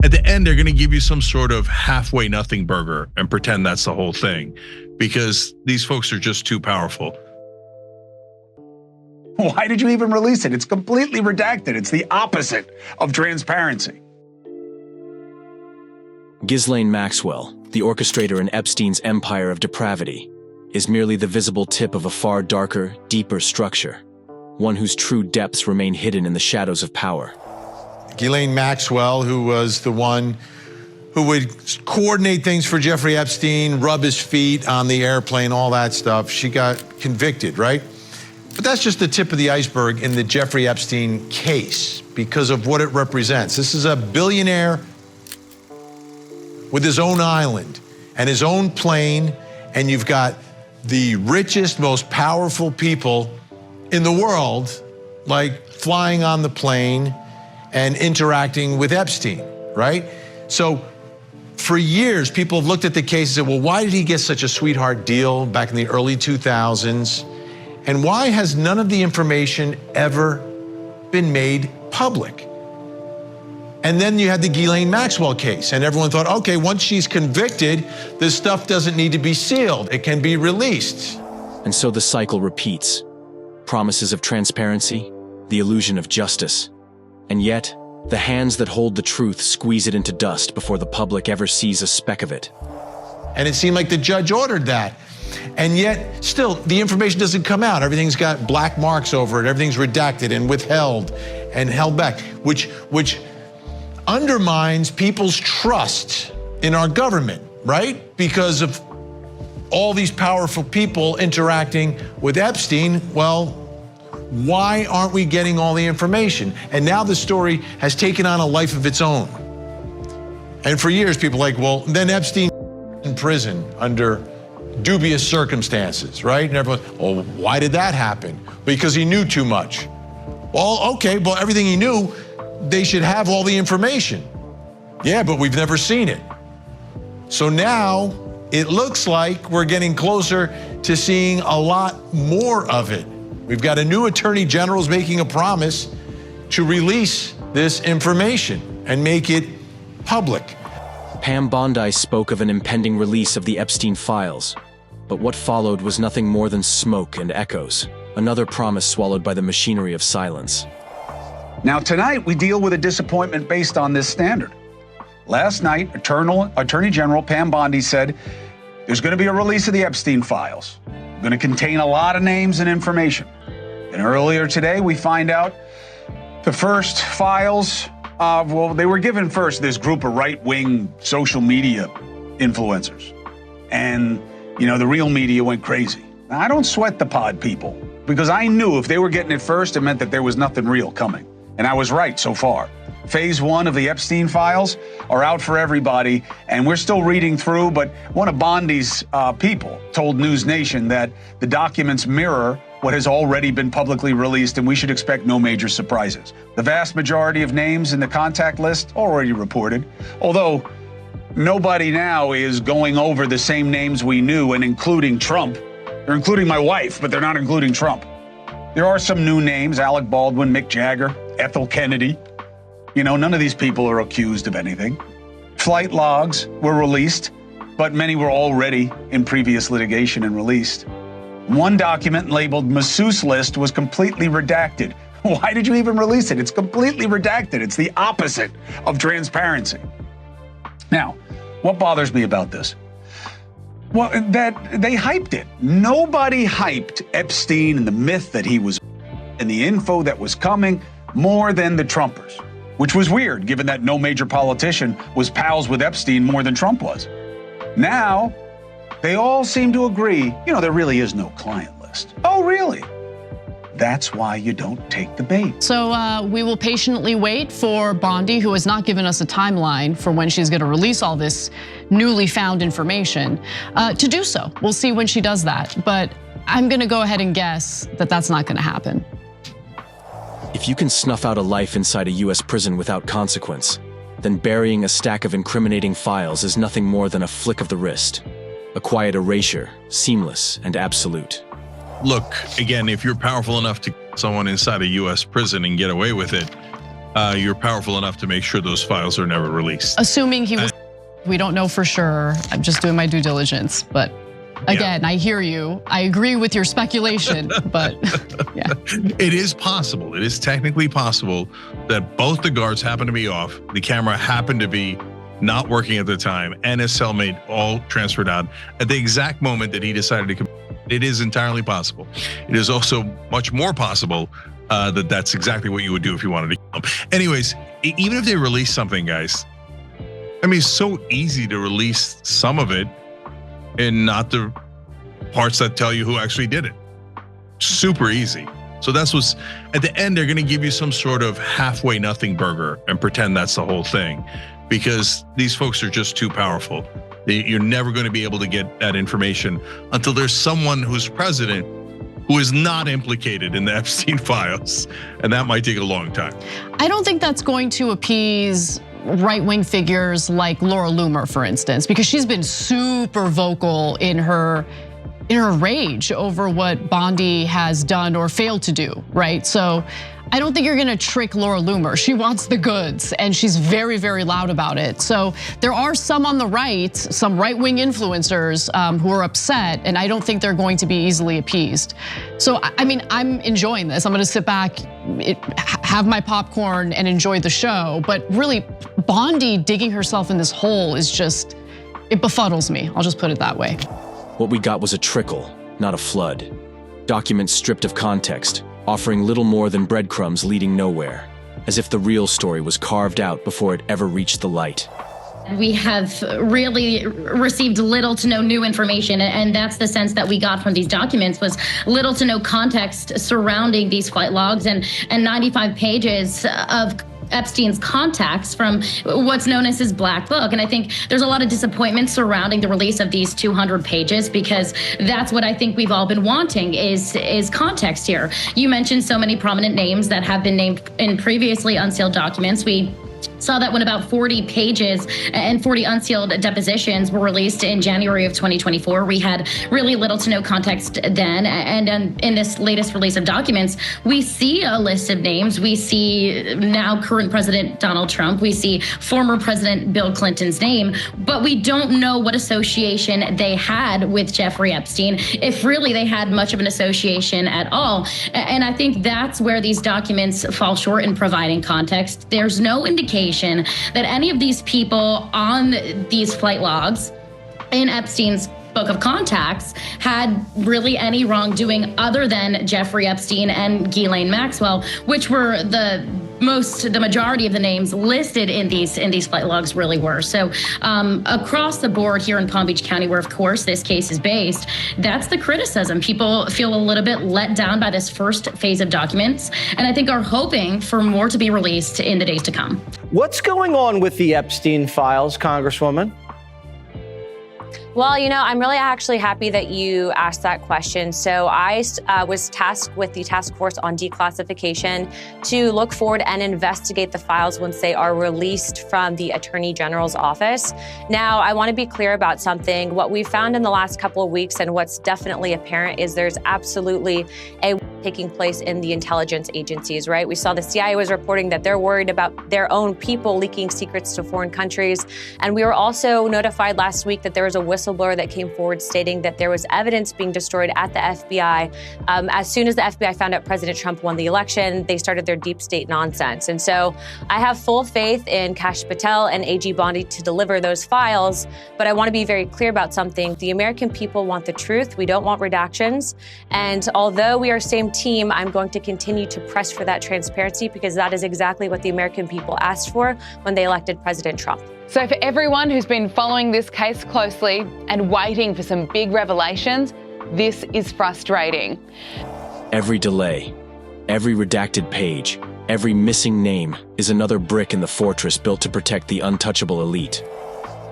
At the end, they're going to give you some sort of halfway nothing burger and pretend that's the whole thing, because these folks are just too powerful. Why did you even release it? It's completely redacted. It's the opposite of transparency. Ghislaine Maxwell, the orchestrator in Epstein's empire of depravity, is merely the visible tip of a far darker, deeper structure, one whose true depths remain hidden in the shadows of power. Ghislaine Maxwell, who was the one who would coordinate things for Jeffrey Epstein, rub his feet on the airplane, all that stuff, she got convicted, right? But that's just the tip of the iceberg in the Jeffrey Epstein case because of what it represents. This is a billionaire with his own island and his own plane, and you've got the richest, most powerful people in the world, like flying on the plane and interacting with Epstein, right? So for years, people have looked at the case and said, well, why did he get such a sweetheart deal back in the early 2000s? And why has none of the information ever been made public? And then you had the Ghislaine Maxwell case, and everyone thought, okay, once she's convicted, this stuff doesn't need to be sealed. It can be released. And so the cycle repeats. Promises of transparency, the illusion of justice. And yet, the hands that hold the truth squeeze it into dust before the public ever sees a speck of it. And it seemed like the judge ordered that. And yet, still, the information doesn't come out. Everything's got black marks over it. Everything's redacted and withheld and held back, which undermines people's trust in our government, right? Because of all these powerful people interacting with Epstein. Well, why aren't we getting all the information? And now the story has taken on a life of its own. And for years, people are like, well, then Epstein in prison under dubious circumstances, right? And everyone, oh, why did that happen? Because he knew too much. Well, okay, well, everything he knew, they should have all the information. Yeah, but we've never seen it. So now it looks like we're getting closer to seeing a lot more of it. We've got a new attorney general's making a promise to release this information and make it public. Pam Bondi spoke of an impending release of the Epstein files, but what followed was nothing more than smoke and echoes, another promise swallowed by the machinery of silence. Now tonight, we deal with a disappointment based on this standard. Last night, Attorney General Pam Bondi said there's going to be a release of the Epstein files. It's going to contain a lot of names and information. And earlier today, we find out the first files, well, they were given first this group of right-wing social media influencers. And, you know, the real media went crazy. Now, I don't sweat the pod people because I knew if they were getting it first, it meant that there was nothing real coming. And I was right so far. Phase 1 of the Epstein files are out for everybody, and we're still reading through, but one of Bondi's people told News Nation that the documents mirror what has already been publicly released, and we should expect no major surprises. The vast majority of names in the contact list already reported, although nobody now is going over the same names we knew and including Trump. They're including my wife, but they're not including Trump. There are some new names: Alec Baldwin, Mick Jagger, Ethel Kennedy. You know, none of these people are accused of anything. Flight logs were released, but many were already in previous litigation and released. One document labeled Masseuse List was completely redacted. Why did you even release it? It's completely redacted. It's the opposite of transparency. Now, what bothers me about this? Well, that they hyped it. Nobody hyped Epstein and the myth that he was and the info that was coming more than the Trumpers, which was weird given that no major politician was pals with Epstein more than Trump was. Now, they all seem to agree, you know, there really is no client list. Oh, really? That's why you don't take the bait. So we will patiently wait for Bondi, who has not given us a timeline for when she's going to release all this newly found information, to do so. We'll see when she does that, but I'm going to go ahead and guess that that's not going to happen. If you can snuff out a life inside a US prison without consequence, then burying a stack of incriminating files is nothing more than a flick of the wrist. A quiet erasure, seamless and absolute. Look, again, if you're powerful enough to kill someone inside a US prison and get away with it, you're powerful enough to make sure those files are never released. Assuming he was, we don't know for sure. I'm just doing my due diligence, but again, I hear you. I agree with your speculation, but yeah. It is possible. It is technically possible that both the guards happen to be off, the camera happened to be not working at the time, and his cellmate all transferred out at the exact moment that he decided to. It is entirely possible. It is also much more possible that that's exactly what you would do if you wanted to kill him. Anyways, even if they release something, guys, I mean, it's so easy to release some of it and not the parts that tell you who actually did it. Super easy. So that's what's, at the end, they're gonna give you some sort of halfway nothing burger and pretend that's the whole thing, because these folks are just too powerful. You're never gonna be able to get that information until there's someone who's president who is not implicated in the Epstein files, and that might take a long time. I don't think that's going to appease right-wing figures like Laura Loomer, for instance, because she's been super vocal in her rage over what Bondi has done or failed to do, right? So I don't think you're gonna trick Laura Loomer. She wants the goods and she's very, very loud about it. So there are some on the right, some right-wing influencers who are upset, and I don't think they're going to be easily appeased. So I mean, I'm enjoying this. I'm gonna sit back, have my popcorn and enjoy the show, but really Bondi digging herself in this hole is just, it befuddles me. I'll just put it that way. What we got was a trickle, not a flood. Documents stripped of context, offering little more than breadcrumbs leading nowhere, as if the real story was carved out before it ever reached the light. We have really received little to no new information, and that's the sense that we got from these documents, was little to no context surrounding these flight logs and 95 pages of Epstein's contacts from what's known as his black book. And I think there's a lot of disappointment surrounding the release of these 200 pages, because that's what I think we've all been wanting is context here. You mentioned so many prominent names that have been named in previously unsealed documents. We saw that when about 40 pages and 40 unsealed depositions were released in January of 2024, we had really little to no context then. And in this latest release of documents, we see a list of names. We see now current President Donald Trump. We see former President Bill Clinton's name, but we don't know what association they had with Jeffrey Epstein, if really they had much of an association at all. And I think that's where these documents fall short in providing context. There's no indication that any of these people on these flight logs in Epstein's book of contacts had really any wrongdoing other than Jeffrey Epstein and Ghislaine Maxwell, which were the majority of the names listed in these flight logs really were. So across the board here in Palm Beach County, where of course this case is based, that's the criticism. People feel a little bit let down by this first phase of documents, and I think are hoping for more to be released in the days to come. What's going on with the Epstein files, Congresswoman? Well, you know, I'm really actually happy that you asked that question. So I was tasked with the task force on declassification to look forward and investigate the files once they are released from the Attorney General's office. Now, I want to be clear about something. What we found in the last couple of weeks and what's definitely apparent is there's absolutely a taking place in the intelligence agencies, right? We saw the CIA was reporting that they're worried about their own people leaking secrets to foreign countries. And we were also notified last week that there was a whistleblower that came forward stating that there was evidence being destroyed at the FBI. As soon as the FBI found out President Trump won the election, they started their deep state nonsense. And so I have full faith in Kash Patel and AG Bondi to deliver those files, but I want to be very clear about something. The American people want the truth. We don't want redactions. And although we are same team, I'm going to continue to press for that transparency, because that is exactly what the American people asked for when they elected President Trump. So for everyone who's been following this case closely and waiting for some big revelations, this is frustrating. Every delay, every redacted page, every missing name is another brick in the fortress built to protect the untouchable elite.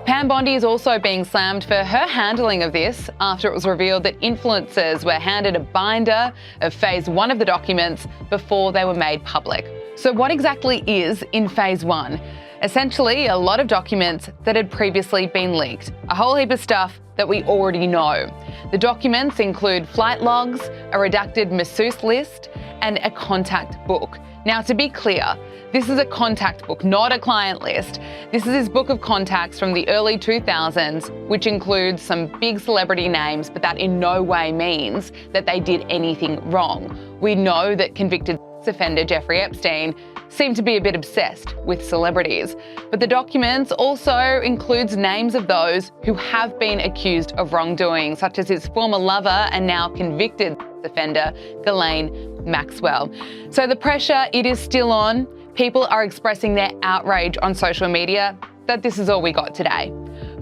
Pam Bondi is also being slammed for her handling of this after it was revealed that influencers were handed a binder of phase 1 of the documents before they were made public. So what exactly is in phase 1? Essentially, a lot of documents that had previously been leaked, a whole heap of stuff that we already know. The documents include flight logs, a redacted masseuse list, and a contact book. Now, to be clear, this is a contact book, not a client list. This is his book of contacts from the early 2000s, which includes some big celebrity names, but that in no way means that they did anything wrong. We know that convicted offender Jeffrey Epstein seemed to be a bit obsessed with celebrities, but the documents also includes names of those who have been accused of wrongdoing, such as his former lover and now convicted offender, Ghislaine Maxwell. So the pressure, it is still on. People are expressing their outrage on social media that this is all we got today.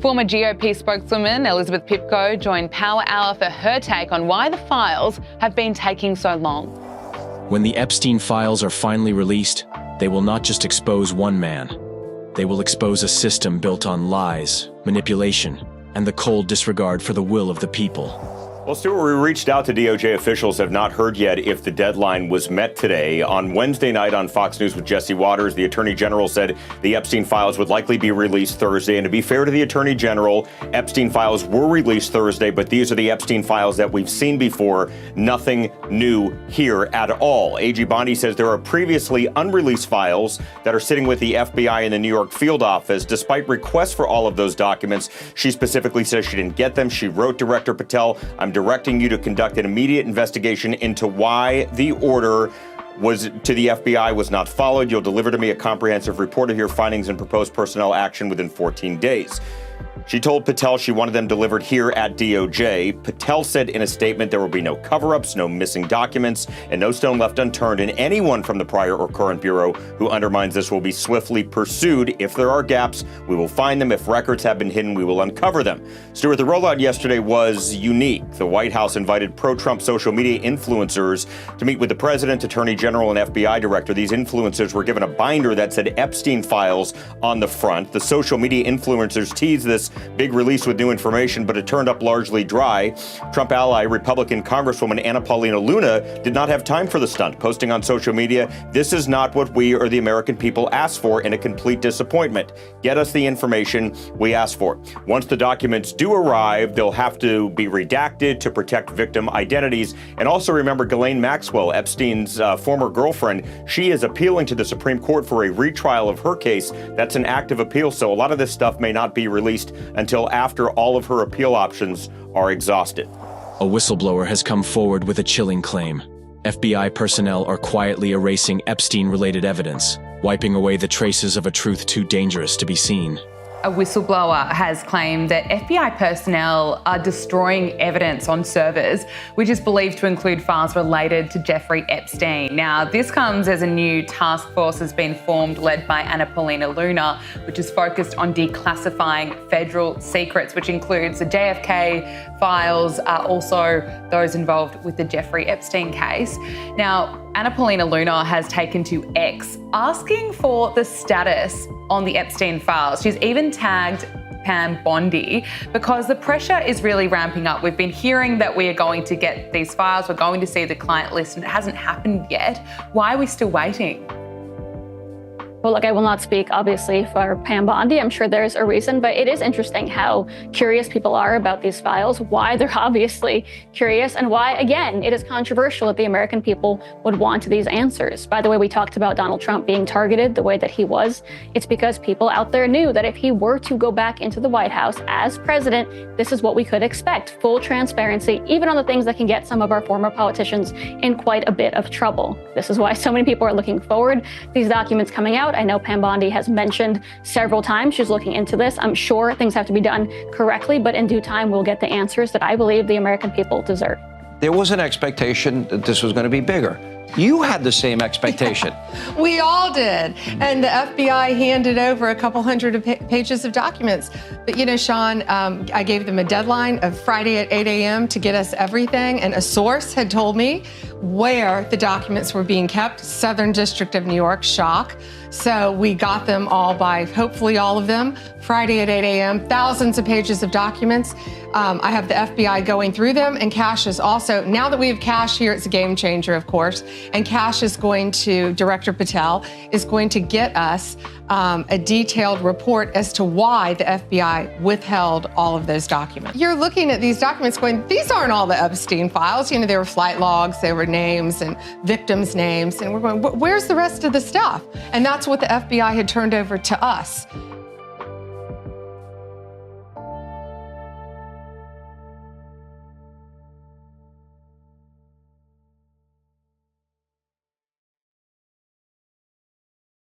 Former GOP spokeswoman Elizabeth Pipko joined Power Hour for her take on why the files have been taking so long. When the Epstein files are finally released, they will not just expose one man. They will expose a system built on lies, manipulation, and the cold disregard for the will of the people. Well, Stuart, we reached out to DOJ officials, have not heard yet if the deadline was met today. On Wednesday night on Fox News with Jesse Waters, the Attorney General said the Epstein files would likely be released Thursday. And to be fair to the Attorney General, Epstein files were released Thursday, but these are the Epstein files that we've seen before. Nothing new here at all. AG Bondi says there are previously unreleased files that are sitting with the FBI in the New York field office. Despite requests for all of those documents, she specifically says she didn't get them. She wrote Director Patel, "I'm directing you to conduct an immediate investigation into why the order to the FBI was not followed. You'll deliver to me a comprehensive report of your findings and proposed personnel action within 14 days. She told Patel she wanted them delivered here at DOJ. Patel said in a statement there will be no cover-ups, no missing documents, and no stone left unturned, and anyone from the prior or current Bureau who undermines this will be swiftly pursued. If there are gaps, we will find them. If records have been hidden, we will uncover them." Stuart, the rollout yesterday was unique. The White House invited pro-Trump social media influencers to meet with the president, attorney general, and FBI director. These influencers were given a binder that said Epstein files on the front. The social media influencers teased this big release with new information, but it turned up largely dry. Trump ally, Republican Congresswoman Anna Paulina Luna did not have time for the stunt, posting on social media, "This is not what we or the American people asked for, and a complete disappointment. Get us the information we asked for." Once the documents do arrive, they'll have to be redacted to protect victim identities. And also remember Ghislaine Maxwell, Epstein's former girlfriend. She is appealing to the Supreme Court for a retrial of her case. That's an active appeal, so a lot of this stuff may not be released until after all of her appeal options are exhausted. A whistleblower has come forward with a chilling claim. FBI personnel are quietly erasing Epstein-related evidence, wiping away the traces of a truth too dangerous to be seen. A whistleblower has claimed that FBI personnel are destroying evidence on servers, which is believed to include files related to Jeffrey Epstein. Now, this comes as a new task force has been formed led by Anna Paulina Luna, which is focused on declassifying federal secrets, which includes the JFK files, also those involved with the Jeffrey Epstein case. Now, Anna Paulina Luna has taken to X, asking for the status on the Epstein files. She's even tagged Pam Bondi because the pressure is really ramping up. We've been hearing that we are going to get these files, we're going to see the client list, and it hasn't happened yet. Why are we still waiting? Well, look, I will not speak, obviously, for Pam Bondi. I'm sure there's a reason, but it is interesting how curious people are about these files, why they're obviously curious, and why, again, it is controversial that the American people would want these answers. By the way, we talked about Donald Trump being targeted the way that he was. It's because people out there knew that if he were to go back into the White House as president, this is what we could expect. Full transparency, even on the things that can get some of our former politicians in quite a bit of trouble. This is why so many people are looking forward to these documents coming out. I know Pam Bondi has mentioned several times she's looking into this. I'm sure things have to be done correctly, but in due time, we'll get the answers that I believe the American people deserve. There was an expectation that this was going to be bigger. You had the same expectation. We all did. And the FBI handed over a couple hundred pages of documents. But you know, Sean, I gave them a deadline of Friday at 8 a.m. to get us everything. And a source had told me where the documents were being kept. Southern District of New York, shock. So we got them all by, hopefully all of them, Friday at 8 a.m., thousands of pages of documents. I have the FBI going through them, and Cash is also, now that we have Cash here, it's a game changer, of course. And Cash is going to, Director Patel, is going to get us a detailed report as to why the FBI withheld all of those documents. You're looking at these documents going, these aren't all the Epstein files. You know, there were flight logs, there were names and victims' names, and we're going, where's the rest of the stuff? And that's what the FBI had turned over to us.